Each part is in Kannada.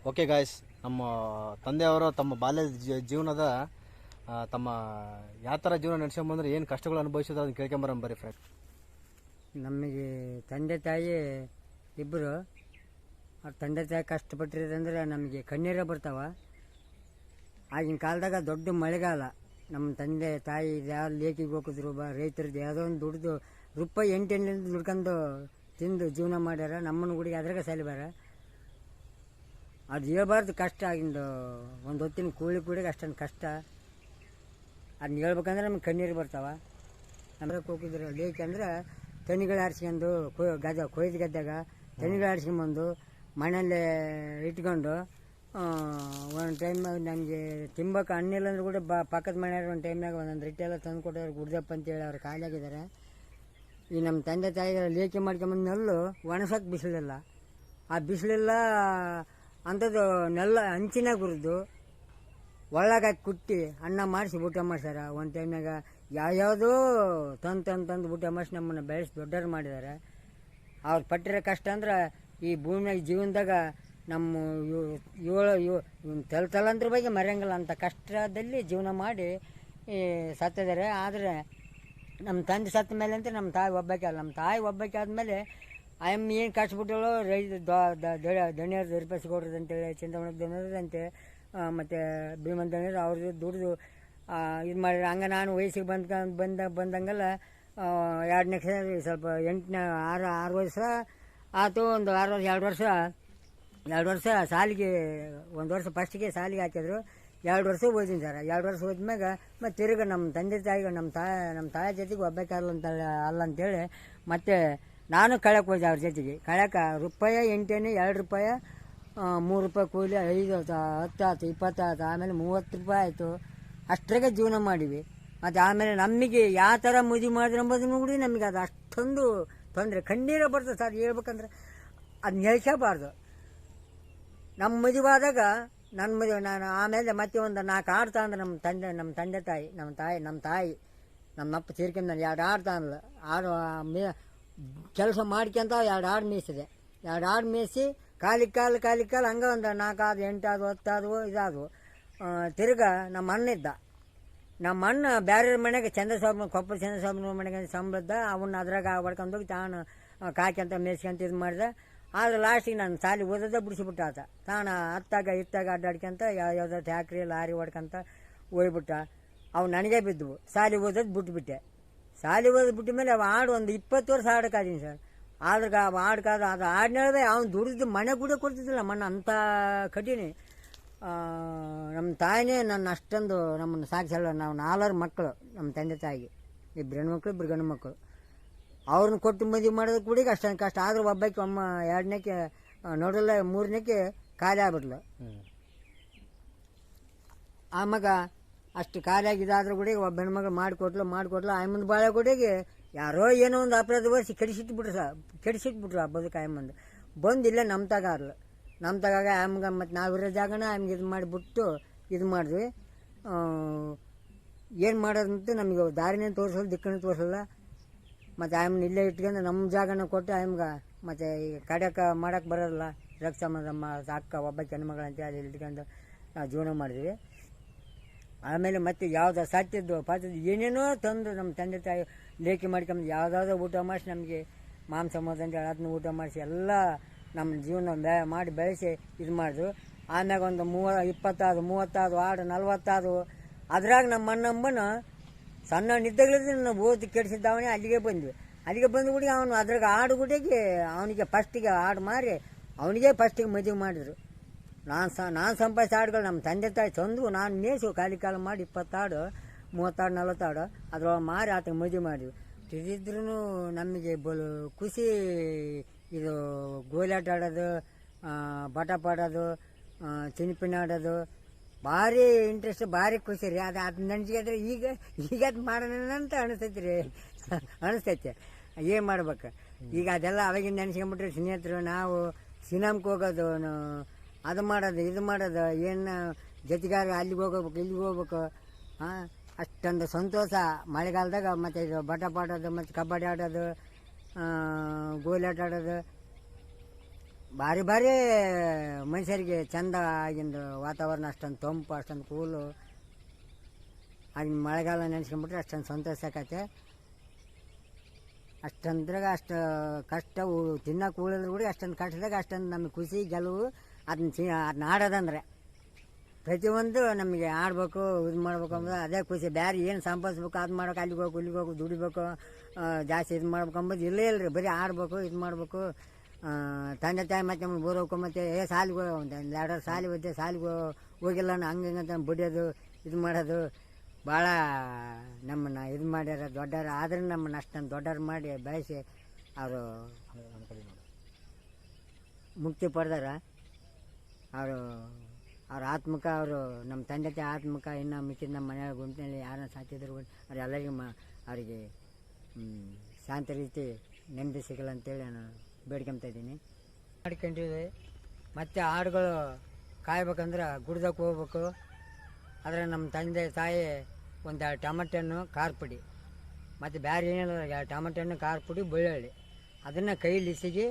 ಓಕೆ ಗಾಯ್ಸ್, ನಮ್ಮ ತಂದೆಯವರು ತಮ್ಮ ಬಾಲ್ಯದ ಜೀವನದ ತಮ್ಮ ಯಾವ ಥರ ಜೀವನ ನಡೆಸ್ಕೊಂಬಂದ್ರೆ ಏನು ಕಷ್ಟಗಳು ಅನುಭವಿಸಿದ್ರು ಅದನ್ನು ಕೇಳ್ಕೊಂಬರೋಣ ಬರ್ರಿ ಫ್ರೆಂಡ್. ನಮಗೆ ತಂದೆ ತಾಯಿ ಇಬ್ಬರು. ಅವ್ರ ತಂದೆ ತಾಯಿ ಕಷ್ಟಪಟ್ಟಿರೋದಂದ್ರೆ ನಮಗೆ ಕಣ್ಣೀರೇ ಬರ್ತಾವ. ಆಗಿನ ಕಾಲದಾಗ ದೊಡ್ಡ ಮಳೆಗಾಲ, ನಮ್ಮ ತಂದೆ ತಾಯಿ ಯಾವ ಲೇಕಿಗೆ ಹೋಗಿದ್ರು ರೈತರದ್ದು ಯಾವುದೋ ಒಂದು ದುಡ್ದು ರೂಪಾಯಿ 8 ದುಡ್ಕೊಂಡು ತಿಂದು ಜೀವನ ಮಾಡ್ಯಾರ. ನಮ್ಮನ್ನು ಗುಡಿಗೆ ಅದ್ರಾಗ ಸಾಲಿಬಾರ ಅದು ಹೇಳ್ಬಾರ್ದು ಕಷ್ಟ. ಆಗಿಂದು ಒಂದು ಹೊತ್ತಿನ ಕೂಳಿಗೆ ಅಷ್ಟೊಂದು ಕಷ್ಟ. ಅದನ್ನ ಹೇಳ್ಬೇಕಂದ್ರೆ ನಮ್ಗೆ ಕಣ್ಣೀರು ಬರ್ತಾವ. ನಮ್ಗೆ ಹೋಗಿದ್ರು ಲೇಕ್ ಅಂದ್ರೆ ತೆನಿಗಳು ಆರಿಸ್ಕೊಂಡು ಕೊಯ್ದು ಗದ್ದಾಗ ತೆನಿಗಳು ಆರಿಸ್ಕೊಂಬಂದು ಮನೆಯಲ್ಲೇ ಇಟ್ಕೊಂಡು ಒಂದು ಟೈಮ್ ನನಗೆ ತಿಂಬಕ್ಕೆ ಹಣ್ಣಿಲ್ಲ ಅಂದ್ರೆ ಕೂಡ ಪಕ್ಕದ ಮನೆಯವ್ರು ಒಂದು ಟೈಮ್ನಾಗ ಒಂದೊಂದು ರಿಟ್ಟೆಲ್ಲ ತಂದು ಕೊಟ್ಟವ್ರು ಗುಡ್ದಪ್ಪ ಅಂತೇಳಿ ಅವ್ರು ಕಾಲಾಗಿದ್ದಾರೆ. ಈ ನಮ್ಮ ತಂದೆ ತಾಯಿಗಳ ಲೇಖೆ ಮಾಡ್ಕೊಂಬಂದು ನೆಲ್ಲು ಒಣಸೋಕೆ ಬಿಸಿಲಿಲ್ಲ. ಆ ಬಿಸಿಲಿಲ್ಲ ಅಂಥದ್ದು ನೆಲ್ಲ ಹಂಚಿನಾಗ ಹುರಿದು ಒಳಗೆ ಕುಟ್ಟಿ ಅನ್ನ ಮಾಡಿಸಿ ಊಟ ಮಾಡ್ಸಾರ. ಒಂದು ಟೈಮ್ನಾಗ ಯಾವ್ಯಾವುದೋ ತಂದು ಊಟ ಮಾಡಿಸಿ ನಮ್ಮನ್ನು ಬೆಳೆಸಿ ದೊಡ್ಡವ್ರು ಮಾಡಿದ್ದಾರೆ. ಅವ್ರು ಪಟ್ಟಿರೋ ಕಷ್ಟ ಅಂದ್ರೆ ಈ ಭೂಮಿಯಾಗ ಜೀವನದಾಗ ನಮ್ಮ ತಲಂದ್ರ ಬಗ್ಗೆ ಮರೆಯಂಗಿಲ್ಲ ಅಂತ ಕಷ್ಟದಲ್ಲಿ ಜೀವನ ಮಾಡಿ ಸತ್ತಿದ್ದಾರೆ. ಆದರೆ ನಮ್ಮ ತಂದೆ ಸತ್ತ ಮೇಲೆ ಅಂತ ನಮ್ಮ ತಾಯಿ ಒಬ್ಬಾಕೆ ಅಲ್ಲ. ನಮ್ಮ ತಾಯಿ ಒಬ್ಬಾಕೆ ಆದಮೇಲೆ ಆಯಮ್ಮ ಏನು ಕಷ್ಟಪಟ್ಟಳು, ದಣಿಯರು ದರಿಪಡಿಸ್ಕೊಡ್ರದು ಅಂತೇಳಿ, ಚಿಂತಾಮಣಿ ದಣಿಯರಂತೆ ಮತ್ತು ಭೀಮನ್ ದಣಿಯರು ಅವ್ರದ್ದು ದುಡ್ದು ಇದು ಮಾಡಿದ್ರು. ಹಂಗೆ ನಾನು ವಯಸ್ಸಿಗೆ ಬಂದಂಗೆಲ್ಲ 2ನೇ ಸ್ವಲ್ಪ 6 ವರ್ಷ ಆಯಿತು. ಒಂದು 2 ವರ್ಷ ಸಾಲಿಗೆ, 1 ವರ್ಷ ಫಸ್ಟಿಗೆ ಸಾಲಿಗೆ ಹಾಕಿದ್ರು. 2 ವರ್ಷ ಓದಿನಿ ಸರ್. 2 ವರ್ಷ ಓದ್ಮ್ಯಾಗ ಮತ್ತು ತಿರುಗಿ ನಮ್ಮ ತಂದೆ ತಾಯಿಗೆ ನಮ್ಮ ತಾಯಿ ಜೊತೆಗೆ ಒಬ್ಬಾಕೆ ಅಲ್ಲ ಅಂತೇಳಿ ಮತ್ತೆ ನಾನು ಕಳ್ಯಕ್ಕೆ ಹೋದೆ ಅವ್ರ ಜೊತೆಗೆ. ಕಳ್ಯಕ್ಕೆ ರೂಪಾಯಿ 8 2 ರೂಪಾಯಿ 3 ರೂಪಾಯಿ ಕೂಲಿ, 5 10 ಆಯ್ತು, 20 ಆಯ್ತು, ಆಮೇಲೆ 30 ರೂಪಾಯಿ ಆಯಿತು. ಅಷ್ಟರಾಗೆ ಜೀವನ ಮಾಡಿವಿ. ಮತ್ತು ಆಮೇಲೆ ನಮಗೆ ಯಾವ ಥರ ಮದುವೆ ಮಾಡಿದ್ರು ಅಂಬೋದನ್ನು ಕೂಡ ನಮಗೆ ಅದು ಅಷ್ಟೊಂದು ತೊಂದರೆ, ಕಣ್ಣೀರೇ ಬರ್ತದೆ ಸರ್. ಹೇಳ್ಬೇಕಂದ್ರೆ ಅದನ್ನ ಹೇಳ್ಕೋಬಾರ್ದು. ನಮ್ಮ ಮದುವೆ ಆದಾಗ ನನ್ನ ಮದುವೆ ನಾನು ಆಮೇಲೆ ಮತ್ತೆ ಒಂದು 4 ಆಡ್ತಾ ಅಂದ್ರೆ ನಮ್ಮ ತಂದೆ ತಾಯಿ ನಮ್ಮಪ್ಪ ತೀರ್ಕೊಂಡು 2 ಆಡ್ತಾ ಅಂದ್ಲು. ಕೆಲಸ ಮಾಡ್ಕೊಂತ 2 ಆಡು ಮೇಯಿಸಿದೆ. 2 ಆಡು ಮೇಯಿಸಿ ಕಾಲಿಗೆ ಕಾಲು ಹಂಗೆ ಒಂದು 4 ಆದವು, 8 ಆದವು, 10 ಆದವು, ಇದಾದವು. ತಿರ್ಗಾ ನಮ್ಮ ಅಣ್ಣ ಇದ್ದ. ನಮ್ಮ ಅಣ್ಣ ಬೇರೆ ಮನೆಗೆ ಕೊಪ್ಪಳ ಚಂದ್ರಸ್ವಾಮಿ ಮನೆಗೆ ಸಂಬಳದ ಅವನ್ನ ಅದ್ರಾಗ ಹೊಡ್ಕೊಂಡೋಗಿ ತಾನು ಕಾಯ್ಕೊಂತ ಮೇಯಿಸ್ಕೊಂತ ಇದು ಮಾಡಿದೆ. ಆದರೆ ಲಾಸ್ಟಿಗೆ ನಾನು ಸಾಲಿ ಓದೋದೇ ಬಿಡಿಸಿಬಿಟ್ಟ ಆತ. ತಾನು ಇತ್ತಾಗ ಅಡ್ಡಾಡ್ಕೊಂತ ಯಾವುದೋ ಟ್ಯಾಕ್ರಿ ಲಾರಿ ಹೊಡ್ಕೊಂತ ಹೋಗ್ಬಿಟ್ಟ. ಅವು ನನಗೆ ಬಿದ್ದವು. ಸಾಲಿ ಓದೋದು ಬಿಟ್ಬಿಟ್ಟೆ. ಸಾಲಿ ಓದೋದು ಬಿಟ್ಟ ಮೇಲೆ ಅವು ಆಡು ಒಂದು 20 ವರ್ಷ ಆಡೋಕ್ಕಾದೀನಿ ಸರ್. ಆದ್ರಾಗ ಆಡ್ಕಾದ ಅದು ಆಡ್ನೇಳ್ದೆ ಅವ್ನು ದುಡಿದು ಮನೆ ಕೂಡ ಕೊಡ್ತಿದ್ದಿಲ್ಲ ಮಣ್ಣ, ಅಂಥ ಕಠಿಣ. ನಮ್ಮ ತಾಯಿನೇ ನನ್ನ ಅಷ್ಟೊಂದು ನಮ್ಮನ್ನು ಸಾಕಿಸಲ್ಲ. ನಾವು 4 ಮಕ್ಕಳು ನಮ್ಮ ತಂದೆ ತಾಯಿಗೆ, 2 ಹೆಣ್ಮಕ್ಳು 2 ಗಂಡು ಮಕ್ಕಳು. ಅವ್ರನ್ನ ಕೊಟ್ಟು ಮದುವೆ ಮಾಡೋದು ಕೂಡ ಅಷ್ಟೊಂದು ಕಷ್ಟ. ಆದರೂ ಒಬ್ಬಾಕಿ 2ನೇಕ್ಕೆ ನೋಡಲ್ಲ, 3ನೇಕ್ಕೆ ಖಾಲಿ ಆಗ್ಬಿಟ್ಲು. ಆ ಮಗ ಅಷ್ಟು ಖಾಲಿಯಾಗಿ ಇದಾದ್ರೂ ಕೂಡ ಒಬ್ಬ ಹೆಣ್ಮಗಳು ಮಾಡಿಕೊಟ್ಲು. ಆಯಮ್ಮಂದು ಬಾಳೆ ಕೂಡಿಗೆ ಯಾರೋ ಏನೋ ಒಂದು ಅಪರಾಧ ವರ್ಷ ಕೆಡಿಸಿಟ್ಬಿಟ್ರು ಆ ಬದುಕು. ಆಯಮ್ಮಂದು ಬಂದು ಇಲ್ಲೇ ನಮ್ಮ ತಗಾಗ ಆಯಮ್ಗೆ ಮತ್ತು ನಾವಿರೋ ಜಾಗನ ಆಯಮ್ಗೆ ಇದು ಮಾಡಿಬಿಟ್ಟು ಇದು ಮಾಡಿದ್ವಿ. ಏನು ಮಾಡೋದಂತ ನಮಗೆ ದಾರಿನೇ ತೋರಿಸಲ್ಲ, ದಿಕ್ಕನ್ನು ತೋರಿಸಲ್ಲ. ಮತ್ತು ಆಯಮ್ಮನ ಇಲ್ಲೇ ಇಟ್ಕೊಂಡು ನಮ್ಮ ಜಾಗನ ಕೊಟ್ಟು ಆಯಮ್ಗೆ ಮತ್ತು ಈಗ ಮಾಡೋಕ್ಕೆ ಬರೋಲ್ಲ. ರಕ್ಷಮ್ಮ ಅಕ್ಕ ಒಬ್ಬ ಹೆಣ್ಮಗಳಂತೆ ಅಲ್ಲಿ ಇಟ್ಕೊಂಡು ನಾವು ಜೀವನ ಮಾಡಿದ್ವಿ. ಆಮೇಲೆ ಮತ್ತೆ ಯಾವುದೋ ಸಾಧ್ಯದ್ದು ಏನೇನೋ ತಂದು ನಮ್ಮ ತಂದೆ ತಾಯಿ ಲೇಖಿ ಮಾಡ್ಕೊಂಡು ಯಾವುದಾದ್ರೂ ಊಟ ಮಾಡಿಸಿ ನಮಗೆ ಮಾಂಸ ಮೊದಂತೆ ಅದನ್ನ ಊಟ ಮಾಡಿಸಿ ಎಲ್ಲ ನಮ್ಮ ಜೀವನ ಮಾಡಿ ಬೆಳೆಸಿ ಇದು ಮಾಡಿದ್ರು. ಆಮ್ಯಾಗ ಒಂದು 20 30 ಆಡು 40 ಆದವು. ಅದ್ರಾಗ ನಮ್ಮ ಅಣ್ಣಮ್ಮನ ಸಣ್ಣ ನಿದ್ದಾಗಲಿದ್ರೆ ನಾವು ಓದಿ ಕೆಡಿಸಿದ್ದವನೇ ಅಲ್ಲಿಗೆ ಬಂದು ಕೂಡ ಅವನು ಅದ್ರಾಗ ಆಡು ಗುಡಿಗೆ ಅವನಿಗೆ ಫಸ್ಟಿಗೆ ಆಡು ಮಾರಿ ಅವನಿಗೆ ಫಸ್ಟಿಗೆ ಮದುವೆ ಮಾಡಿದ್ರು. ನಾನು ಸಂಪಾದಿಸಿ ಆಡುಗಳು ನಮ್ಮ ತಂದೆ ತಾಯಿ ತಂದು ನಾನು ಮೇಸು ಕಾಲು ಮಾಡಿ 20 ಆಡು 30 ಆಡು 40 ಆಡು ಅದ್ರೊಳಗೆ ಮಾರಿ ಆತಗೆ ಮದುವೆ ಮಾಡಿದ್ವಿ. ತಿದ್ದಿದ್ರೂ ನಮಗೆ ಬಲು ಖುಷಿ. ಇದು ಗೋಲಾಟ ಆಡೋದು, ಬಟಪ್ ಆಡೋದು, ಚಿನಿಪಿನ ಆಡೋದು ಭಾರಿ ಇಂಟ್ರೆಸ್ಟ್, ಭಾರಿ ಖುಷಿ ರೀ. ಅದು ನೆನ್ಸಿದ್ರೆ ಈಗ ಅದು ಮಾಡೋಣ ಅಂತ ಅನಿಸ್ತೈತೆ. ಏನು ಮಾಡ್ಬೇಕು ಈಗ? ಅದೆಲ್ಲ ಅವಾಗಿಂದ ನೆನ್ಸ್ಕೊಂಬಿಟ್ರೆ ಸ್ನೇಹಿತರು ನಾವು ಸಿನಿಮಾಕ್ಕೆ ಹೋಗೋದು, ಅದು ಮಾಡೋದು ಇದು ಮಾಡೋದು, ಏನು ಜೊತೆಗಾರ ಅಲ್ಲಿಗೆ ಹೋಗ್ಬೇಕು ಅಷ್ಟೊಂದು ಸಂತೋಷ ಮಳೆಗಾಲದಾಗ. ಮತ್ತು ಇದು ಬಟಪ್ ಆಡೋದು, ಮತ್ತು ಕಬಡ್ಡಿ ಆಡೋದು, ಗೋಲಾಟ ಆಡೋದು ಭಾರಿ ಭಾರಿ ಮನುಷ್ಯರಿಗೆ ಚಂದ ಆಗಿಂದು ವಾತಾವರಣ ಅಷ್ಟೊಂದು ತಂಪು ಅಷ್ಟೊಂದು ಕೂಲು ಆಗಿನ ಮಳೆಗಾಲ ನೆನೆಸ್ಕೊಂಡ್ಬಿಟ್ರೆ ಅಷ್ಟೊಂದು ಸಂತೋಷ ಆಕೈತೆ. ಅಷ್ಟಂದ್ರಾಗ ಅಷ್ಟು ಕಷ್ಟ ತಿನ್ನಕ್ಕೆ ಉಳಿದ್ರು ಕೂಡ ಅಷ್ಟೊಂದು ಕಷ್ಟದಾಗ ಅಷ್ಟೊಂದು ನಮಗೆ ಖುಷಿ ಗೆಲುವು ಅದನ್ನ ಆಡೋದಂದ್ರೆ ಪ್ರತಿಯೊಂದು ನಮಗೆ ಆಡಬೇಕು ಇದು ಮಾಡ್ಬೇಕು ಅಂಬೋದು ಅದೇ ಖುಷಿ. ಬೇರೆ ಏನು ಸಂಪಾದಿಸ್ಬೇಕು ಅದು ಮಾಡ್ಬೇಕು, ಅಲ್ಲಿಗೆ ಹೋಗಿ ಇಲ್ಲಿಗೆ ಹೋಗಿ ದುಡಿಬೇಕು, ಜಾಸ್ತಿ ಇದು ಮಾಡ್ಬೇಕು ಅಂಬೋದು ಇಲ್ಲೇ ಇಲ್ಲರಿ. ಬರೀ ಆಡಬೇಕು, ಇದು ಮಾಡಬೇಕು, ತಂದೆ ತಾಯಿ ಮತ್ತೆ ನಮ್ಗೆ ಬೋರ್ಬೇಕು, ಮತ್ತು ಸಾಲಿಗೆ ಒಂದು 2 ವರ್ಷ ಸಾಲಿಗೆ ಹೋಗ್ತೆ, ಸಾಲಿಗೆ ಹೋಗಿಲ್ಲ ಹಂಗೆ ಹಿಂಗೆ ಅಂತ ಬಡಿಯೋದು ಇದು ಮಾಡೋದು ಭಾಳ ನಮ್ಮನ್ನು ಇದು ಮಾಡ್ಯಾರ ದೊಡ್ಡವ್ರು. ಆದ್ರೆ ನಮ್ಮನ್ನು ಅಷ್ಟೊಂದು ದೊಡ್ಡವ್ರು ಮಾಡಿ ಬೆಳೆಸಿ ಅವರು ಮುಕ್ತಿ ಪಡೆದಾರ. ಅವರು ಅವ್ರ ಆತ್ಮಕ ಅವರು ನಮ್ಮ ತಂದೆ ತಾಯಿ ಆತ್ಮಕ ಇನ್ನು ಮಿಕ್ಕಿದ ನಮ್ಮ ಮನೆಯ ಗುಂಪಿನಲ್ಲಿ ಯಾರನ್ನ ಸಾಕಿದ್ರು ಅವ್ರು ಎಲ್ಲರಿಗೂ ಅವರಿಗೆ ಶಾಂತ ರೀತಿ ನೆಮ್ಮದಿ ಸಿಗಲ್ಲ ಅಂತೇಳಿ ನಾನು ಬೇಡ್ಕೊತ ಇದ್ದೀನಿ. ಮಾಡ್ಕೊಂಡಿವಿ. ಮತ್ತು ಹಾಡುಗಳು ಕಾಯ್ಬೇಕಂದ್ರೆ ಗುಡ್ದಕ್ಕೆ ಹೋಗ್ಬೇಕು. ಆದರೆ ನಮ್ಮ ತಂದೆ ತಾಯಿ ಒಂದು ಟಮಟೆ ಹಣ್ಣು ಖಾರ ಪುಡಿ ಮತ್ತು ಬೇರೆ ಏನಿಲ್ಲ, ಟಮಟೆ ಹಣ್ಣು ಖಾರ ಪುಡಿ ಬೆಳ್ಳುಳ್ಳಿ ಅದನ್ನು ಕೈಲಿ ಇಸಿಗಿ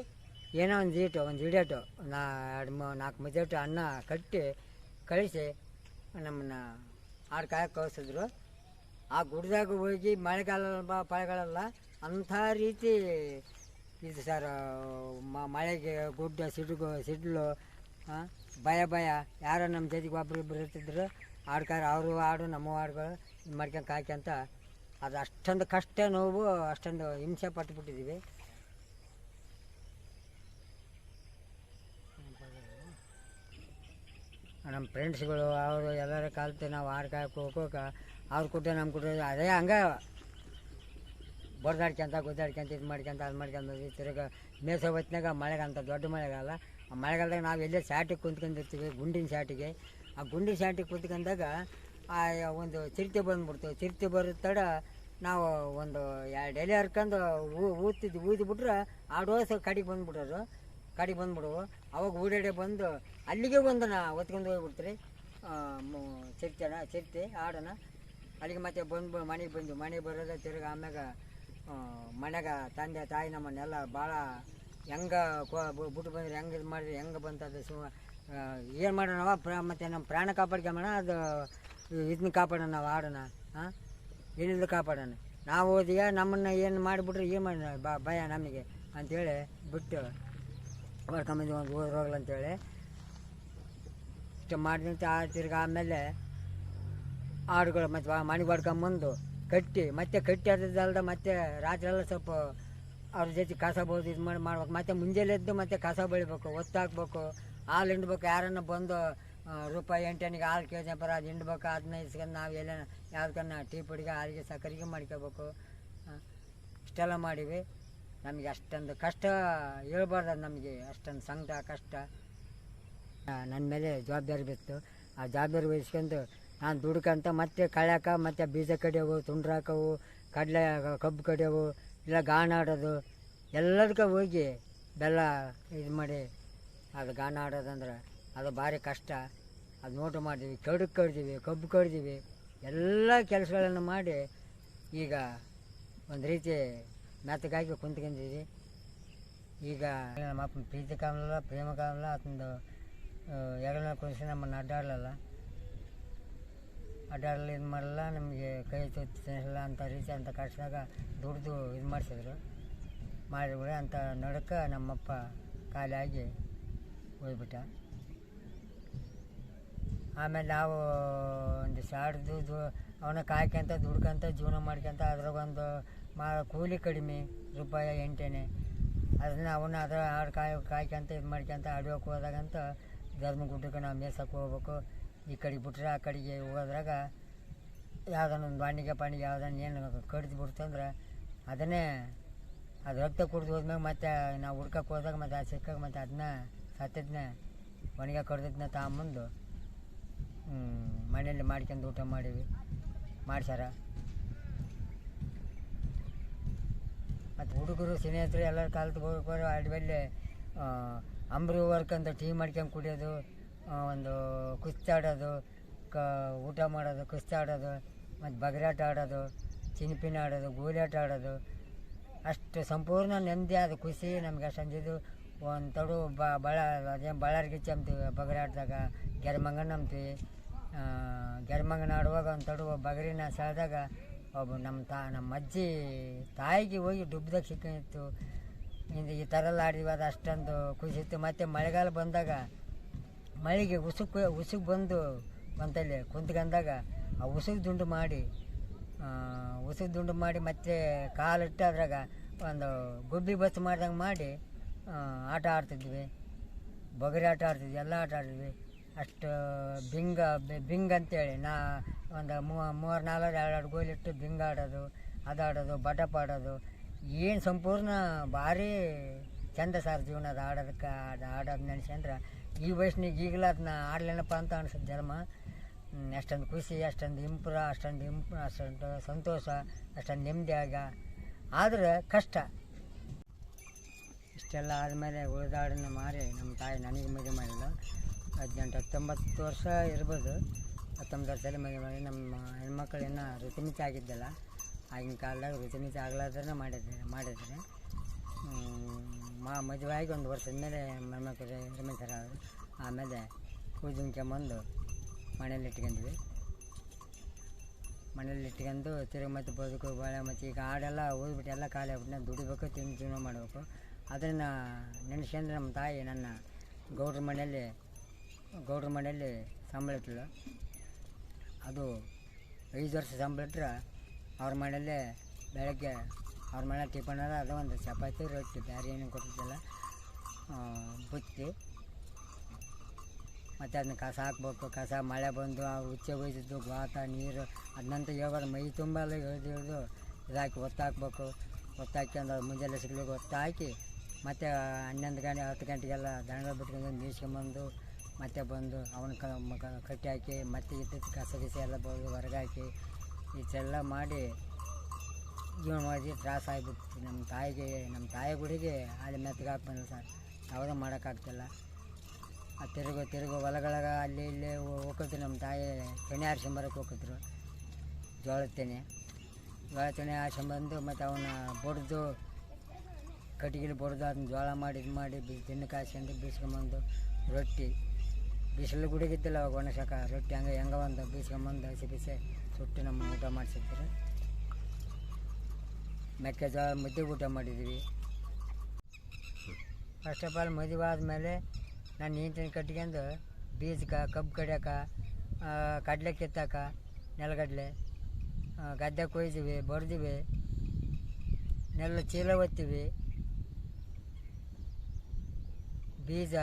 ಏನೋ ಒಂದು ಹಿಡಿಯೋಟು 4 ಮುದ್ದೆಟ್ಟು ಅನ್ನ ಕಟ್ಟಿ ಕಳಿಸಿ ನಮ್ಮನ್ನು ಹಾಡು ಕಾಯಕ್ಕೆ ಕಳಿಸಿದ್ರು. ಆ ಗುಡ್ದಾಗ ಹೋಗಿ ಮಳೆಗಾಲ ಅಂಥ ರೀತಿ ಇದು ಸರ್. ಮಳೆಗೆ ಗುಡ್ಡ ಸಿಡ್ಲು ಭಯ ಯಾರೋ ನಮ್ಮ ಜೊತೆಗೆ ಒಬ್ರಿಬ್ಬರು ಇರ್ತಿದ್ರು ಹಾಡ್ಕಾರ. ಅವರು ಹಾಡು ನಮ್ಮ ಹಾಡುಗಳು ಇದು ಮಾಡ್ಕೊಂಡು ಕಾಯ್ಕೊಂತ ಅದು ಅಷ್ಟೊಂದು ಕಷ್ಟ ನೋವು ಅಷ್ಟೊಂದು ಹಿಂಸೆ ಪಟ್ಟುಬಿಟ್ಟಿದ್ದೀವಿ. ನಮ್ಮ ಫ್ರೆಂಡ್ಸ್ಗಳು ಅವರು ಎಲ್ಲರ ಕಲಿತು ನಾವು ಹಾಡು ಕಾಯಕ್ಕೆ ಹೋಗೋಕೆ ಅವ್ರು ಕೊಟ್ಟು ನಮ್ಮ ಕೊಟ್ಟು ಅದೇ ಹಂಗೆ ಬಡ್ದಾಡ್ಕೊಂತ ಗುದ್ದಾಡ್ಕೊಂತ ಇದು ಮಾಡ್ಕೊಂತ ಅದು ಮಾಡ್ಕೊಂತ ತಿರ್ಗ ಮೇಸೋ ಹೊತ್ತಿನಾಗ ಮಳೆಗಂತ ದೊಡ್ಡ ಮಳೆಗಾಲ. ಆ ಮಳೆಗಾಲದಾಗ ನಾವು ಎಲ್ಲೇ ಶಾಟಿಗೆ ಕುಂತ್ಕೊಂಡಿರ್ತೀವಿ, ಗುಂಡಿನ ಶಾಟಿಗೆ. ಆ ಗುಂಡಿನ ಶಾಟಿಗೆ ಕುಂತ್ಕೊಂಡಾಗ ಒಂದು ಚಿರತೆ ಬಂದ್ಬಿಡ್ತು. ಚಿರತೆ ಬರೋ ತಡ ನಾವು ಒಂದು 2 ಎಲೆ ಹರ್ಕೊಂಡು ಊದಿಬಿಟ್ರೆ ಆಡೋಸ ಕಡೆಗೆ ಬಂದ್ಬಿಡೋರು. ಅವಾಗ ಓಡಾಡೆ ಬಂದು ಅಲ್ಲಿಗೆ ಒಂದು ಹೊತ್ಕೊಂಡು ಹೋಗ್ಬಿಡ್ತೀರಿ ಚಿರತೆ ಆಡೋಣ. ಅಲ್ಲಿಗೆ ಮತ್ತೆ ಮನೆಗೆ ಬರೋದು ತಿರ್ಗಿ ಆಮ್ಯಾಗ ಮನೆಗೆ ತಂದೆ ತಾಯಿ ನಮ್ಮನ್ನೆಲ್ಲ ಭಾಳ ಹೆಂಗೆ ಬಿಟ್ಟು ಬಂದ್ರೆ ಹೆಂಗೆ ಇದು ಮಾಡಿದ್ರೆ ಹೆಂಗೆ ಬಂತದು ಏನು ಮಾಡೋಣ ಮತ್ತು ನಮ್ಮ ಪ್ರಾಣ ಕಾಪಾಡ್ಕೊಂಬೋಣ, ಅದು ಇದನ್ನ ಕಾಪಾಡೋಣ, ನಾವು ಆಡೋಣ. ಏನಿಲ್ಲ ಕಾಪಾಡೋಣ. ನಾವು ಓದಿಯ ನಮ್ಮನ್ನು ಏನು ಮಾಡಿಬಿಟ್ರೆ ಏನು ಮಾಡೋಣ ಭಯ ನಮಗೆ ಅಂಥೇಳಿ ಬಿಟ್ಟು ಹೊಡ್ಕೊಂಬಂದು ಒಂದು ಹೋಗ್ಲ ಅಂತೇಳಿ ಇಷ್ಟು ಮಾಡಿದಂತೆ ತಿರ್ಗಿ ಆಮೇಲೆ ಹಾಡುಗಳು ಮತ್ತು ಮನೆಗೆ ಹೊಡ್ಕೊಂಬಂದು ಕಟ್ಟಿ ಅರ್ಧದಲ್ದ ಮತ್ತೆ ರಾತ್ರಿ ಎಲ್ಲ ಸ್ವಲ್ಪ ಅವ್ರ ಜೊತೆ ಕಸ ಬೋದು ಇದು ಮಾಡ್ಬೇಕು. ಮತ್ತು ಮುಂಜಾನೆ ಎದ್ದು ಮತ್ತೆ ಕಸ ಬೆಳಿಬೇಕು, ಒತ್ತಾಕ್ಬೇಕು, ಹಾಲು ಹಿಂಡ್ಬೇಕು. ಯಾರನ್ನ ಬಂದು ರೂಪಾಯಿ 8 ಆನೆಗೆ ಹಾಲು ಕೇಳ್ಕೊಂಬರ ಅದು ಹಿಂಡ್ಬೇಕು. ಅದನ್ನ ಇಸ್ಕೊಂಡು ನಾವು ಎಲ್ಲ ಯಾವ್ದಕ್ಕನ್ನ ಟೀ ಪುಡಿಗೆ ಹಾಲಿಗೆ ಸಕ್ಕರೆಗೆ ಮಾಡ್ಕೋಬೇಕು. ಇಷ್ಟೆಲ್ಲ ಮಾಡೀವಿ. ನಮಗೆ ಅಷ್ಟೊಂದು ಕಷ್ಟ ಹೇಳ್ಬಾರ್ದು, ನಮಗೆ ಅಷ್ಟೊಂದು ಸಂಕಟ ಕಷ್ಟ ನನ್ನ ಮೇಲೆ ಜವಾಬ್ದಾರಿ ಬಿತ್ತು. ಆ ಜವಾಬ್ದಾರಿ ವಹಿಸ್ಕೊಂಡು ನಾನು ದುಡ್ಕಂತ ಮತ್ತೆ ಕಳ್ಯಾಕ ಮತ್ತು ಬೀಜ ಕಡಿಯೋವು, ತುಂಡ್ರಾಕವು, ಕಡಲೆ ಕಬ್ಬು ಕಡಿಯೋವು, ಇಲ್ಲ ಗಾಣ ಆಡೋದು ಎಲ್ಲದಕ್ಕೆ ಹೋಗಿ ಬೆಲ್ಲ ಇದು ಮಾಡಿ ಅದು ಗಾಣ ಆಡೋದಂದ್ರೆ ಅದು ಭಾರಿ ಕಷ್ಟ. ಅದು ನೋಟು ಮಾಡಿದ್ವಿ, ಕಡ್ದೀವಿ, ಕಬ್ಬು ಕಡ್ದೀವಿ, ಎಲ್ಲ ಕೆಲಸಗಳನ್ನು ಮಾಡಿ ಈಗ ಒಂದು ರೀತಿ ಮೆತ್ತಗಾಗಿ ಕುಂತ್ಕೊಂಡಿದ್ದೀವಿ. ಈಗ ನಮ್ಮ ಅಪ್ಪನ ಪ್ರೀತಿ ಕಾಣಲ್ಲ, ಪ್ರೇಮ ಕಾಣಲ್ಲ, ಅದೊಂದು 2ನೇ ಖುಷಿ ನಮ್ಮನ್ನು ಅಡ್ಡಾಡಲಿಲ್ಲ ಇದು ಮಾಡಲ್ಲ, ನಮಗೆ ಕೈ ತುತ್ತಿಲ್ಲ ಅಂತ ರೀತಿ ಅಂತ ಕಷ್ಟದಾಗ ದುಡ್ದು ಇದು ಮಾಡಿಸಿದ್ರು. ಮಾಡಿಬಿಡ ಅಂತ ನಡಕ ನಮ್ಮಪ್ಪ ಖಾಲಿ ಆಗಿ ಹೋಗ್ಬಿಟ್ಟ. ಆಮೇಲೆ ನಾವು ಒಂದು ಶಾಡ್ದು ಅವನ್ನ ಕಾಯ್ಕೊಂತ ದುಡ್ಕೊಂತ ಜೀವನ ಮಾಡ್ಕೊಂತ ಅದ್ರಾಗೊಂದು ಕೂಲಿ ಕಡಿಮೆ ರೂಪಾಯಿ 8 ಆನೆ. ಅದನ್ನ ಅವನ್ನ ಅದರ ಹಾಡು ಕಾಯ್ಕೊಂತ ಇದು ಮಾಡ್ಕೊಂತ ಆಡ್ಯೋಕೆ ಹೋದಾಗಂತ ಧರ್ಮಗುಡ್ಡಕ್ಕೆ ನಾವು ಮೇಸಕ್ಕೆ ಹೋಗ್ಬೇಕು. ಈ ಕಡೆಗೆ ಬಿಟ್ರೆ ಆ ಕಡೆಗೆ ಹೋಗೋದ್ರಾಗ ಯಾವುದನ್ನ ಒಂದು ಪಾಣಿಗೆ ಯಾವುದನ್ನ ಏನು ಕಡ್ದು ಬಿಡ್ತಂದ್ರೆ ಅದನ್ನೇ ಅದು ರಕ್ತ ಕುಡ್ದು ಹೋದ್ಮ್ಯಾಗ ಮತ್ತೆ ನಾವು ಹುಡ್ಕಕ್ಕೆ ಹೋದಾಗ ಮತ್ತು ಅದು ಸಿಕ್ಕಾಗ ಮತ್ತು ಅದನ್ನ ಸತ್ತಿದ್ನೇ ಒಣಗ ಕಡ್ದಿದ್ದನ್ನ ತಗೊಂಬಂದು ಮನೆಯಲ್ಲಿ ಮಾಡ್ಕೊಂಡು ಊಟ ಮಾಡ್ಸ್ಯಾರ. ಮತ್ತು ಹುಡುಗರು ಸ್ನೇಹಿತರು ಎಲ್ಲರ ಕಲ್ತು ಹೋಗ್ಬೇಕು. ಅಡ್ಬಲ್ಲಿ ಅಂಬ್ರು ವರ್ಕಂತ ಟೀ ಮಾಡ್ಕೊಂಡು ಕುಡಿಯೋದು, ಒಂದು ಕುಸ್ತಿ ಆಡೋದು, ಊಟ ಮಾಡೋದು, ಕುಸ್ತಿ ಆಡೋದು, ಮತ್ತು ಬಗರಾಟ ಆಡೋದು, ಚಿನಿಪಿನ ಆಡೋದು, ಗೋಲಿಯಾಟ ಆಡೋದು, ಅಷ್ಟು ಸಂಪೂರ್ಣ ನೆಮ್ಮದಿ ಆದ ಖುಷಿ ನಮ್ಗೆ ಅಷ್ಟೊಂದಿದ್ದು. ಒಂದು ತಡು ಅದೇನು ಬಳ್ಳಾರಿ ಗಿಚ್ಚಿ ಅಂತೀವಿ ಬಗರಿ ಆಡಿದಾಗ ಗೆರೆಮಂಗನ ಅಂತೀವಿ. ಗೆರೆಮಂಗನ ಆಡುವಾಗ ಒಂದು ತಡು ಬಗರಿನ ಸೆಳೆದಾಗ ಒಬ್ಬ ನಮ್ಮ ಅಜ್ಜಿ ತಾಯಿಗೆ ಹೋಗಿ ಡುಬ್ದಾಗ ಸಿಕ್ಕಿತ್ತು. ಈ ಥರ ಎಲ್ಲ ಆಡಿದ್ವಿ, ಅದು ಅಷ್ಟೊಂದು ಖುಷಿ ಇತ್ತು. ಮತ್ತು ಮಳೆಗಾಲ ಬಂದಾಗ ಮಳೆಗೆ ಉಸುಕು ಬಂದು ಬಂತಲ್ಲಿ ಕುಂತ್ಕೊಂಡಾಗ ಆ ಉಸುಕು ದುಂಡು ಮಾಡಿ ಮತ್ತೆ ಕಾಲಿಟ್ಟು ಅದ್ರಾಗ ಒಂದು ಗುಬ್ಬಿ ಬಸ್ ಮಾಡ್ದಂಗೆ ಮಾಡಿ ಆಟ ಆಡ್ತಿದ್ವಿ. ಬಗರಿ ಆಟ ಆಡ್ತಿದ್ವಿ, ಎಲ್ಲ ಆಟ ಆಡಿದ್ವಿ. ಅಷ್ಟು ಬಿಂಗ್ ಅಂತೇಳಿ ಒಂದು 3-4 2 ಗೋಲಿಟ್ಟು ಬಿಂಗ್ ಆಡೋದು, ಅದಾಡೋದು, ಬಟಪ್ ಆಡೋದು, ಏನು ಸಂಪೂರ್ಣ ಭಾರಿ ಚಂದ ಸರ್ ಜೀವನ. ಅದು ಆಡೋದು ನೆನೆಸ್ಕೊಂಡ್ರೆ ಈ ವಯಸ್ಸಿನಾಗ ಈಗಲೂ ಅದನ್ನ ಆಡ್ಲೇನಪ್ಪ ಅಂತ ಅನ್ಸುತ್ತೆ ಜನ್ಮ. ಅಷ್ಟೊಂದು ಖುಷಿ, ಅಷ್ಟೊಂದು ಸಂತೋಷ, ಅಷ್ಟೊಂದು ನೆಮ್ಮದಿ ಆದರೆ ಕಷ್ಟ. ಇಷ್ಟೆಲ್ಲ ಆದಮೇಲೆ ಉಳಿದಾಡನ್ನ ಮಾರಿ ನಮ್ಮ ತಾಯಿ ನನಗೆ ಮದುವೆ ಮಾಡಿಲ್ಲ. 18-19 ವರ್ಷ ಇರ್ಬೋದು. 19 ವರ್ಷದಲ್ಲಿ ಮದುವೆ ಮಾಡಿ ನಮ್ಮ ಹೆಣ್ಮಕ್ಳು ಇನ್ನೂ ಋತುಮಿತಿ ಆಗಿದ್ದಲ್ಲ. ಆಗಿನ ಕಾಲದಾಗ ಋತುಮಿತಿ ಆಗ್ಲಾರ್ದೇ ಮಾಡಿದ್ರೆ ಮದುವೆ ಆಗಿ 1 ವರ್ಷದ ಮೇಲೆ ಮೊಮ್ಮಕ್ಕಳು ರಮೇಶ್ವರ ಅವರು. ಆಮೇಲೆ ಕೂಜುಂಬ್ಕೊಂಬಂದು ಮನೇಲಿ ಇಟ್ಕೊಂಡು ತಿರುಗಿ ಮತ್ತೆ ಬದುಕು ಬಾಳೆ. ಮತ್ತು ಈಗ ಆಡೆಲ್ಲ ಓದ್ಬಿಟ್ಟು ಎಲ್ಲ ಖಾಲಿ ಆಗ್ಬಿಟ್ಟು ದುಡಿಬೇಕು, ತಿಂದು ಜೀವನ ಮಾಡಬೇಕು. ಅದನ್ನು ನೆನೆಸ್ಕೊಂಡ್ರೆ ನಮ್ಮ ತಾಯಿ ನನ್ನ ಗೌಡ್ರ ಮನೆಯಲ್ಲಿ ಸಂಬಳ ಇಟ್ಟಳು. ಅದು 5 ವರ್ಷ ಸಂಬಳ ಇಟ್ಟರೆ ಅವ್ರ ಮನೆಯಲ್ಲೇ ಬೆಳಗ್ಗೆ ಅವ್ರ ಮನೆ ಟಿಫನ್ ಅದು ಒಂದು ಚಪಾತಿ ರೊಟ್ಟಿ, ಬೇರೆ ಏನೂ ಕೊಟ್ಟಿದ್ದಲ್ಲ, ಬುತ್ತಿ. ಮತ್ತು ಅದನ್ನ ಕಸ ಹಾಕ್ಬೇಕು. ಕಸ ಮಳೆ ಬಂದು ಆ ಉಚ್ಚೆ ಒಯ್ದಿದ್ದು ಗಾತ ನೀರು ಅದನ್ನಂತ ಹೇಳ್ಬಾರ್ದು. ಮೈ ತುಂಬ ಎಲ್ಲ ಇಳಿದು ಇದಾಕಿ ಒತ್ತಾಕ್ಬೇಕು. ಒತ್ತಾಕ್ಯಂದು ಅದು ಮುಂಜಾನೆ ಸಿಗ್ಲಿಕ್ಕೆ ಒತ್ತಾಕಿ ಮತ್ತು 11 ಗಂಟೆ 10 ಗಂಟೆಗೆಲ್ಲ ದನಗಳು ಬಿಟ್ಕೊಂಡು ನೀಸ್ಕೊಂಬಂದು ಮತ್ತೆ ಬಂದು ಅವನ ಕಟ್ಟಿ ಹಾಕಿ ಮತ್ತೆ ಇದ್ದದ್ದು ಕಸ ಎಲ್ಲ ಬಂದು ಹೊರಗೆ ಹಾಕಿ ಇಷ್ಟೆಲ್ಲ ಮಾಡಿ ಜೀವನ ಮಾಡಿ ತ್ರಾಸ ಆಗಿಬಿಡ್ತು ನಮ್ಮ ತಾಯಿ ಗುಡಿಗೆ ಅಲ್ಲಿ ಮೆತ್ತಗೆ ಹಾಕ್ಬಂದು ಸರ್ ಯಾವುದೂ ಮಾಡೋಕ್ಕಾಗ್ತಿಲ್ಲ. ಆ ತಿರುಗು ಹೊಲಗಳಾಗ ಅಲ್ಲಿ ಇಲ್ಲಿ ಹೋಗ್ತಿದ್ರು. ನಮ್ಮ ತಾಯಿ ತೆನೆ ಆರ್ಸ್ಕೊಂಬರಕ್ಕೆ ಹೋಗ್ತಿದ್ರು. ಜೋಳದ ತೆನೆ ಆರ್ಸ್ಕೊಂಬಂದು ಮತ್ತು ಅವನ್ನ ಬಡ್ದು ಕಟ್ಟಿಗೆಲಿ ಬಡ್ದು ಅದನ್ನ ಜೋಳ ಮಾಡಿ ತಿನ್ನು ಕಾಯ್ಸ್ಕೊಂಡು ಬೀಸ್ಕೊಂಬಂದು ರೊಟ್ಟಿ ಬಿಸಿಲು ಗುಡಿಗಿದ್ದಿಲ್ಲ ಅವಾಗ ಒಣಸಕ ರೊಟ್ಟಿ ಹೆಂಗೆ ಒಂದು ಬೀಸ್ಕೊಂಬಂದು ಬಿಸಿ ಸುಟ್ಟು ನಮ್ಮ ಊಟ ಮಾಡಿಸಿದ್ರು. ಮೆಕ್ಕೆಜೋಳ ಮುದ್ದೆ ಊಟ ಮಾಡಿದ್ವಿ. ಫಸ್ಟ್ ಆಫ್ ಆಲ್ ಮದುವೆ ಆದಮೇಲೆ ನಾನು ಹೆಂಡ್ತಿನ ಕಟ್ಕೊಂಡು ಬೀಜಕ್ಕೆ ಕಬ್ಬು ಕಡಿಯೋಕೆ, ಕಡಲೆ ಕಿತ್ತಾಕ, ನೆಲಗಡಲೆ ಗದ್ದೆ ಕೊಯ್ತೀವಿ, ಬಡ್ದೀವಿ, ನೆಲ್ಲ ಚೀಲ ಒತ್ತೀವಿ, ಬೀಜ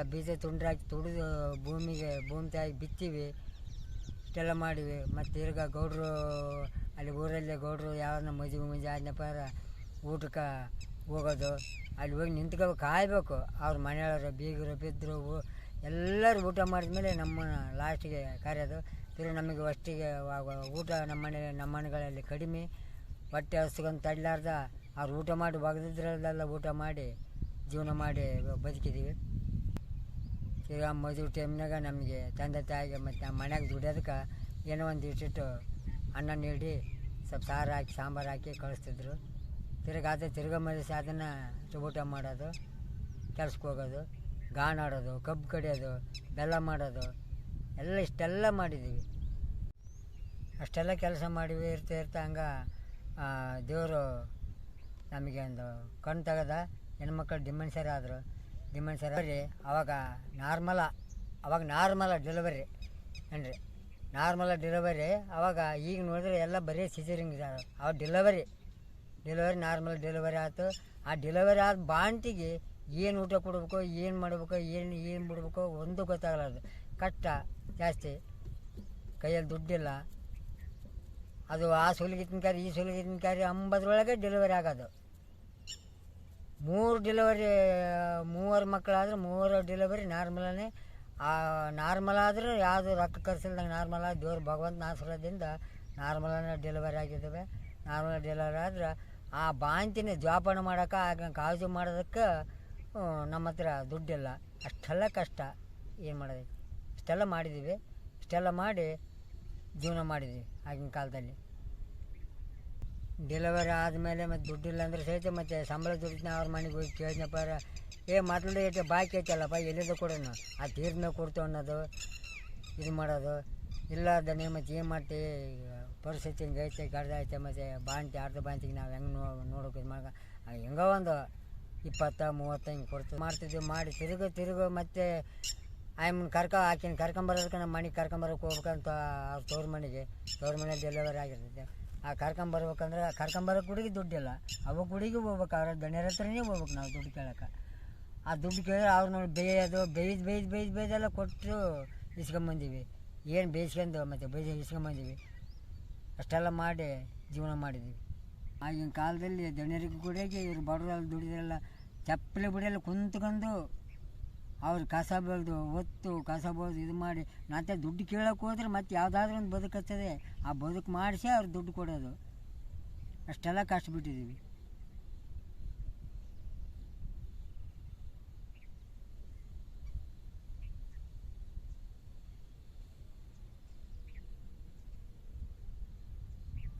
ತುಂಡ್ರಾಕಿ ತುಡಿದು ಭೂಮಿ ತಾಯಿ ಬಿತ್ತೀವಿ. ಇಷ್ಟೆಲ್ಲ ಮಾಡಿವಿ. ಮತ್ತು ತಿರ್ಗಾ ಗೌಡ್ರು ಅಲ್ಲಿ ಊರಲ್ಲಿ ಗೌಡ್ರು ಯಾವನ್ನ ಮದುವೆ ಆದ್ನಪ್ಪ ಊಟಕ್ಕೆ ಹೋಗೋದು. ಅಲ್ಲಿ ಹೋಗಿ ನಿಂತ್ಕೋ ಕಾಯಬೇಕು. ಅವ್ರ ಮನೆಯವರು ಬೀಗರು ಬಿದ್ದರು ಎಲ್ಲರೂ ಊಟ ಮಾಡಿದ್ಮೇಲೆ ನಮ್ಮನ್ನು ಲಾಸ್ಟಿಗೆ ಕರೆಯೋದು. ತಿರುಗಿ ನಮಗೆ ಅಷ್ಟಿಗೆ ಊಟ ನಮ್ಮ ಮನೆಗಳಲ್ಲಿ ಕಡಿಮೆ, ಹೊಟ್ಟೆ ಹಸ್ಕೊಂಡು ತಡಲಾರ್ದ ಅವ್ರು ಊಟ ಮಾಡಿ ಒಗೆದಿದ್ರಲ್ಲೆಲ್ಲ ಊಟ ಮಾಡಿ ಜೀವನ ಮಾಡಿ ಬದುಕಿದ್ದೀವಿ. ತಿರ್ಗಿ ಮದುವೆ ಟೈಮ್ನಾಗ ನಮಗೆ ತಂದೆ ತಾಯಿಗೆ ಮತ್ತು ನಮ್ಮ ಮನ್ಯಾಗ ದುಡಿಯೋದಕ್ಕೆ ಏನೋ ಒಂದು ಇಟ್ಟಿಟ್ಟು ಅನ್ನ ನೀಡಿ ಸ್ವಲ್ಪ ಸಾರು ಹಾಕಿ ಸಾಂಬಾರು ಹಾಕಿ ಕಳಿಸ್ತಿದ್ರು. ತಿರ್ಗಾ ಮದಿಸಿ ಅದನ್ನು ಊಟ ಮಾಡೋದು, ಕೆಲ್ಸಕ್ಕೆ ಹೋಗೋದು, ಗಾಣ ಆಡೋದು, ಕಬ್ಬು ಕಡಿಯೋದು, ಬೆಲ್ಲ ಮಾಡೋದು ಇಷ್ಟೆಲ್ಲ ಮಾಡಿದ್ದೀವಿ. ಅಷ್ಟೆಲ್ಲ ಕೆಲಸ ಮಾಡಿವಿ. ಇರ್ತಾ ಹಂಗೆ ದೇವರು ನಮಗೆ ಒಂದು ಕಣ್ಣು ತೆಗೆದ. ಹೆಣ್ಮಕ್ಳು ಡಿಮೆನ್ಷರ್ ಆದರು. ಅವಾಗ ನಾರ್ಮಲ ಡೆಲಿವರಿ ಏನ್ರಿ, ನಾರ್ಮಲ ಡೆಲಿವರಿ. ಅವಾಗ ಈಗ ನೋಡಿದ್ರೆ ಎಲ್ಲ ಬರೀ ಸಿಜರಿಂಗ್ ಇದ್ದಾರೆ. ಅವಾಗ ಡೆಲಿವರಿ ನಾರ್ಮಲ್ ಡೆಲಿವರಿ ಆಯ್ತು. ಆ ಡೆಲಿವರಿ ಆದ ಬಾಂಟಿಗೆ ಏನು ಊಟ ಕೊಡ್ಬೇಕು, ಏನು ಮಾಡಬೇಕು, ಏನು ಬಿಡ್ಬೇಕು ಒಂದು ಗೊತ್ತಾಗಲಾರ್ದು. ಕಷ್ಟ ಜಾಸ್ತಿ, ಕೈಯಲ್ಲಿ ದುಡ್ಡಿಲ್ಲ. ಅದು ಆ ಸುಲಿಗಿತ್ತಿನ ಕಾರ್ಯ ಈ ಸುಲಿಗಿತ್ತಿನ ಕಾರ್ಯ ಅಂಬದ್ರೊಳಗೆ ಡೆಲಿವರಿ ಆಗೋದು. 3 ಮಕ್ಕಳಾದ್ರೆ 3 ಡೆಲಿವರಿ ನಾರ್ಮಲೇ. ನಾರ್ಮಲ್ ಆದರೂ ಯಾವುದು ರೊಕ್ಕ ಖರ್ಚಿಲ್ದಂಗೆ ನಾರ್ಮಲ್ ಆಗಿ ದೇವ್ರ ಭಗವಂತನ ಆಶೀರ್ವಾದದಿಂದ ನಾರ್ಮಲನೇ ಡೆಲಿವರಿ ಆಗಿದ್ದಾವೆ. ನಾರ್ಮಲ್ ಡೆಲಿವರಿ ಆದ್ರೆ ಆ ಬಾಂತಿನ ಜೋಪಾನ ಮಾಡೋಕೆ ಆಗ ಕಾಳಜಿ ಮಾಡೋದಕ್ಕೆ ನಮ್ಮ ಹತ್ರ ದುಡ್ಡಿಲ್ಲ. ಅಷ್ಟೆಲ್ಲ ಕಷ್ಟ ಏನು ಮಾಡೋದು. ಇಷ್ಟೆಲ್ಲ ಮಾಡಿದ್ದೀವಿ. ಇಷ್ಟೆಲ್ಲ ಮಾಡಿ ಜೀವನ ಮಾಡಿದ್ವಿ ಆಗಿನ ಕಾಲದಲ್ಲಿ. ಡೆಲಿವರಿ ಆದಮೇಲೆ ಮತ್ತು ದುಡ್ಡಿಲ್ಲ ಅಂದ್ರೆ ಸಹಿತ ಮತ್ತು ಸಂಬಳ ದುಡ್ಡನ್ನ ಅವ್ರ ಮನೆಗೆ ಹೋಗಿ ಕೇಳಿದ್ನಪ್ಪ ಮೊದಲು ಐತೆ ಬಾಕಿ ಐತಲ್ಲಪ್ಪ ಎಲ್ಲಿಂದ ಕೊಡೋಣ ಆ ತೀರ್ನ ಕೊಡ್ತು ಅನ್ನೋದು ಇದು ಮಾಡೋದು ಇಲ್ಲ ದನಿ ಮತ್ತು ಏನು ಮಾಡ್ತಿ ಪರಿಸ್ಥಿತಿ ಹಿಂಗೆ ಐತೆ ಗಡ್ದ ಐತೆ ಮತ್ತು ಬಾಂತಿ ಅರ್ಧ ಬಾಂತಿಗೆ ನಾವು ಹೆಂಗೆ ನೋಡೋಕೆ ಇದು ಮಾಡ ಹೆಂಗೋ ಒಂದು 20-30 ಹಿಂಗೆ ಕೊಡ್ತೀವಿ ಮಾಡ್ತಿದ್ವಿ ಮಾಡಿ ತಿರುಗು ಮತ್ತು ಆಯಮ್ಮನ ಆಕಿನ ಕರ್ಕೊಂಬರೋದಕ್ಕೆ ನಮ್ಮ ಮನೆಗೆ ಕರ್ಕೊಂಬರೋಕೆ ಹೋಗ್ಬೇಕಂತ ಅವ್ರ ತವ್ರ ಮನೆಗೆ ಡೆಲಿವರಿ ಆಗಿರ್ತೈತೆ ಆ ಕರ್ಕೊಂಬರ್ಬೇಕಂದ್ರೆ ಕರ್ಕೊಂಬರೋಕೆ ಹುಡುಗಿ ದುಡ್ಡಿಲ್ಲ ಅವಾಗ ಹುಡುಗಿ ಹೋಗ್ಬೇಕು ಅವ್ರ ದಣಿಯರ ಹತ್ರನೇ ಹೋಗ್ಬೇಕು ನಾವು ದುಡ್ಡು ಕೇಳೋಕೆ ಆ ದುಡ್ಡು ಕೇಳಿ ಅವ್ರು ನೋಡಿ ಬೇಯೋದು ಬೇಯ್ದೆಲ್ಲ ಕೊಟ್ಟು ಇಸ್ಕೊಂಬಂದೀವಿ ಏನು ಬೇಯಿಸ್ಕೊಂಡು ಮತ್ತು ಇಸ್ಕೊಂಬಂದೀವಿ ಅಷ್ಟೆಲ್ಲ ಮಾಡಿ ಜೀವನ ಮಾಡಿದ್ವಿ ಆಗಿನ ಕಾಲದಲ್ಲಿ ದಣಿಯರಿಗೆ ಕುಡಿಯೋಕೆ ಇವ್ರು ಬಡವರಲ್ಲಿ ದುಡಿದ್ರೆಲ್ಲ ಚಪ್ಪಲಿ ಬಿಡಿಯೆಲ್ಲ ಕುಂತ್ಕೊಂಡು ಅವ್ರು ಕಸ ಬೆಳೆದು ಕಸ ಬೆಳೆದು ಇದು ಮಾಡಿ ಮತ್ತೆ ದುಡ್ಡು ಕೇಳೋಕೆ ಹೋದ್ರೆ ಮತ್ತೆ ಯಾವುದಾದ್ರೂ ಒಂದು ಬದುಕತ್ತದೆ ಆ ಬದುಕು ಮಾಡಿಸಿ ಅವ್ರು ದುಡ್ಡು ಕೊಡೋದು ಅಷ್ಟೆಲ್ಲ ಕಷ್ಟಬಿಟ್ಟಿದ್ದೀವಿ.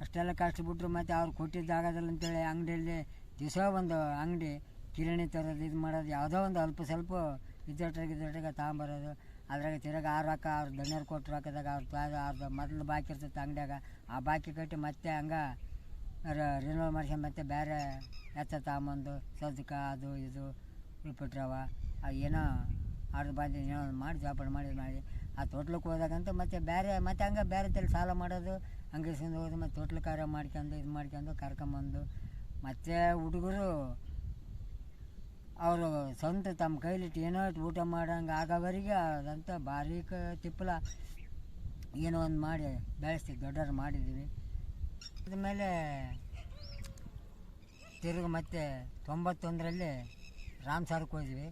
ಅಷ್ಟೆಲ್ಲ ಕಷ್ಟಬಿಟ್ರು ಮತ್ತು ಅವ್ರು ಕೊಟ್ಟಿದ್ದಾಗೋದಿಲ್ಲ ಅಂತೇಳಿ ಅಂಗಡಿಯಲ್ಲಿ ದಿವಸ ಒಂದು ಅಂಗಡಿ ಕಿರಾಣಿ ತರೋದು ಇದು ಮಾಡೋದು ಯಾವುದೋ ಒಂದು ಅಲ್ಪ ಸ್ವಲ್ಪ ಇದ್ದೊಟ್ಟಿಗೆ ತಗೊಂಬರೋದು ಅದ್ರಾಗ ತಿರ್ಗಿ ಆ ರೊಕ್ಕ ಅವ್ರು ದಣ್ಯರು ಕೊಟ್ಟು ರೊಕ್ಕದಾಗ ಅವ್ರದ್ದು ಮೊದಲು ಬಾಕಿ ಇರ್ತೈತೆ ಅಂಗಡಿಯಾಗ ಆ ಬಾಕಿ ಕಟ್ಟಿ ಮತ್ತೆ ಹಂಗೆ ರಿನೋಲ್ ಮಾಡ್ಸ್ಕೊಂಡು ಮತ್ತೆ ಬೇರೆ ತಗೊಂಬಂದು ಸಜ್ಕ ಅದು ಇದು ಉಪ್ಪಿಟ್ರವ ಏನೋ ಅರ್ಧ ಬಾಂಧಿ ಏನೋ ಮಾಡಿ ಜೋಪಾನ ಮಾಡಿ ಆ ತೋಟ್ಲಕ್ಕೆ ಹೋದಾಗಂತ ಮತ್ತೆ ಹಂಗೆ ಬೇರೆ ತಲೆ ಸಾಲ ಮಾಡೋದು ಹಂಗೆ ಇಸ್ಕೊಂಡು ಹೋಗೋದು ಮತ್ತು ತೋಟ್ಲ ಕಾರ್ಯ ಮಾಡ್ಕೊಂಡು ಇದು ಮಾಡ್ಕೊಂಡು ಕರ್ಕೊಂಬಂದು ಮತ್ತು ಹುಡುಗರು ಅವರು ಸ್ವಂತ ತಮ್ಮ ಕೈಲಿಟ್ಟು ಏನೋ ಊಟ ಮಾಡೋಂಗೆ ಆಗೋವರೆಗೆ ಅದಂತ ಬಾರೀಕ ತಿಪ್ಪಲ ಏನೋ ಒಂದು ಮಾಡಿ ಬೆಳೆಸ್ತೀವಿ ದೊಡ್ಡವ್ರು ಮಾಡಿದ್ದೀವಿ. ಅದಾದಮೇಲೆ ತಿರುಗಿ ಮತ್ತೆ 91ರಲ್ಲಿ ರಾಮಸಾರಕ್ಕೆ ಹೋದ್ವಿ.